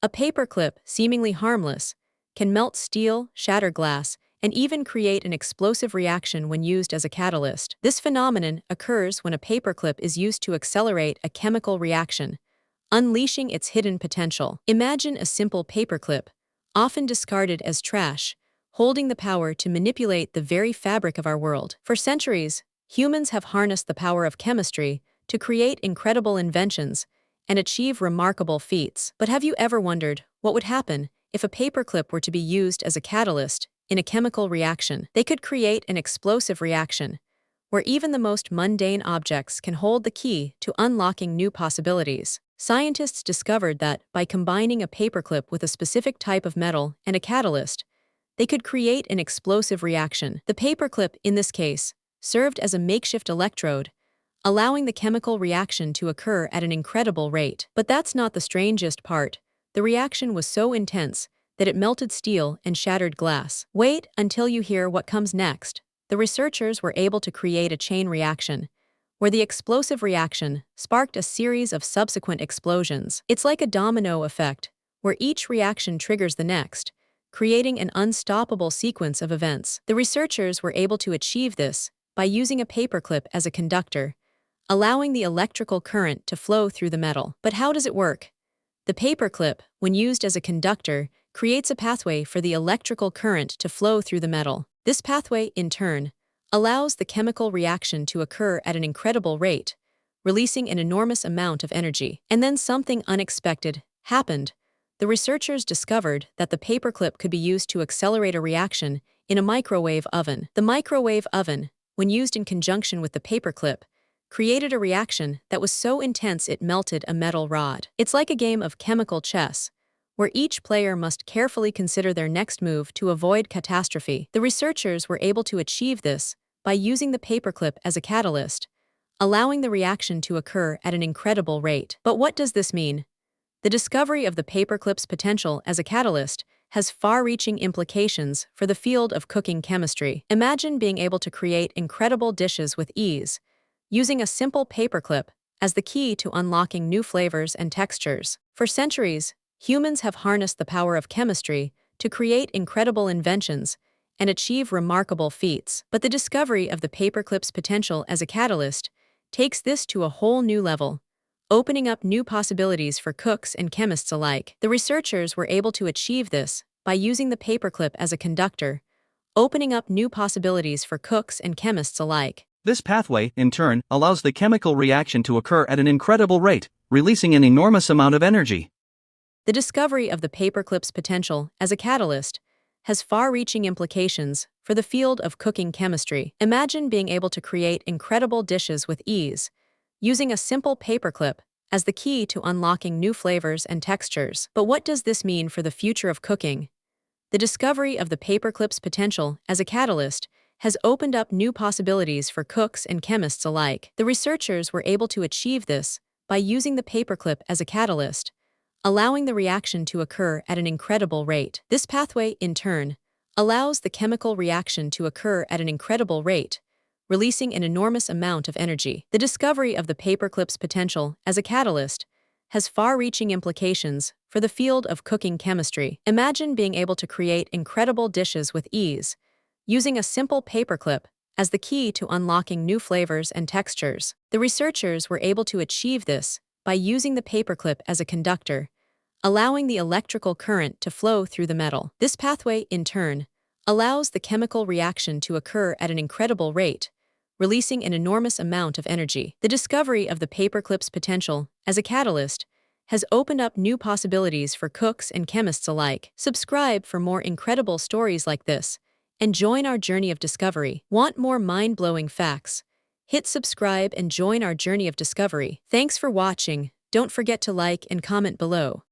A paperclip, seemingly harmless, can melt steel, shatter glass, and even create an explosive reaction when used as a catalyst. This phenomenon occurs when a paperclip is used to accelerate a chemical reaction, unleashing its hidden potential. Imagine a simple paperclip, often discarded as trash, holding the power to manipulate the very fabric of our world. For centuries, humans have harnessed the power of chemistry to create incredible inventions and achieve remarkable feats. But have you ever wondered what would happen if a paperclip were to be used as a catalyst in a chemical reaction? They could create an explosive reaction, where even the most mundane objects can hold the key to unlocking new possibilities. Scientists discovered that by combining a paperclip with a specific type of metal and a catalyst, they could create an explosive reaction. The paperclip, in this case, served as a makeshift electrode, allowing the chemical reaction to occur at an incredible rate. But that's not the strangest part. The reaction was so intense that it melted steel and shattered glass. Wait until you hear what comes next. The researchers were able to create a chain reaction, where the explosive reaction sparked a series of subsequent explosions. It's like a domino effect, where each reaction triggers the next, creating an unstoppable sequence of events. The researchers were able to achieve this by using a paperclip as a conductor, allowing the electrical current to flow through the metal. But how does it work? The paperclip, when used as a conductor, creates a pathway for the electrical current to flow through the metal. This pathway, in turn, allows the chemical reaction to occur at an incredible rate, releasing an enormous amount of energy. And then something unexpected happened. The researchers discovered that the paperclip could be used to accelerate a reaction in a microwave oven. The microwave oven, when used in conjunction with the paperclip, created a reaction that was so intense it melted a metal rod. It's like a game of chemical chess, where each player must carefully consider their next move to avoid catastrophe. The researchers were able to achieve this by using the paperclip as a catalyst, allowing the reaction to occur at an incredible rate. But what does this mean? The discovery of the paperclip's potential as a catalyst has far-reaching implications for the field of cooking chemistry. Imagine being able to create incredible dishes with ease, using a simple paperclip as the key to unlocking new flavors and textures. For centuries, humans have harnessed the power of chemistry to create incredible inventions and achieve remarkable feats. But the discovery of the paperclip's potential as a catalyst takes this to a whole new level, opening up new possibilities for cooks and chemists alike. The researchers were able to achieve this by using the paperclip as a conductor, opening up new possibilities for cooks and chemists alike. This pathway, in turn, allows the chemical reaction to occur at an incredible rate, releasing an enormous amount of energy. The discovery of the paperclip's potential as a catalyst has far-reaching implications for the field of cooking chemistry. Imagine being able to create incredible dishes with ease, using a simple paperclip as the key to unlocking new flavors and textures. But what does this mean for the future of cooking? The discovery of the paperclip's potential as a catalyst has opened up new possibilities for cooks and chemists alike. The researchers were able to achieve this by using the paperclip as a catalyst, allowing the reaction to occur at an incredible rate. This pathway, in turn, allows the chemical reaction to occur at an incredible rate, releasing an enormous amount of energy. The discovery of the paperclip's potential as a catalyst has far-reaching implications for the field of cooking chemistry. Imagine being able to create incredible dishes with ease, using a simple paperclip as the key to unlocking new flavors and textures. The researchers were able to achieve this by using the paperclip as a conductor, allowing the electrical current to flow through the metal. This pathway, in turn, allows the chemical reaction to occur at an incredible rate, releasing an enormous amount of energy. The discovery of the paperclip's potential as a catalyst has opened up new possibilities for cooks and chemists alike. Subscribe for more incredible stories like this, and join our journey of discovery. Want more mind-blowing facts? Hit subscribe and join our journey of discovery. Thanks for watching. Don't forget to like and comment below.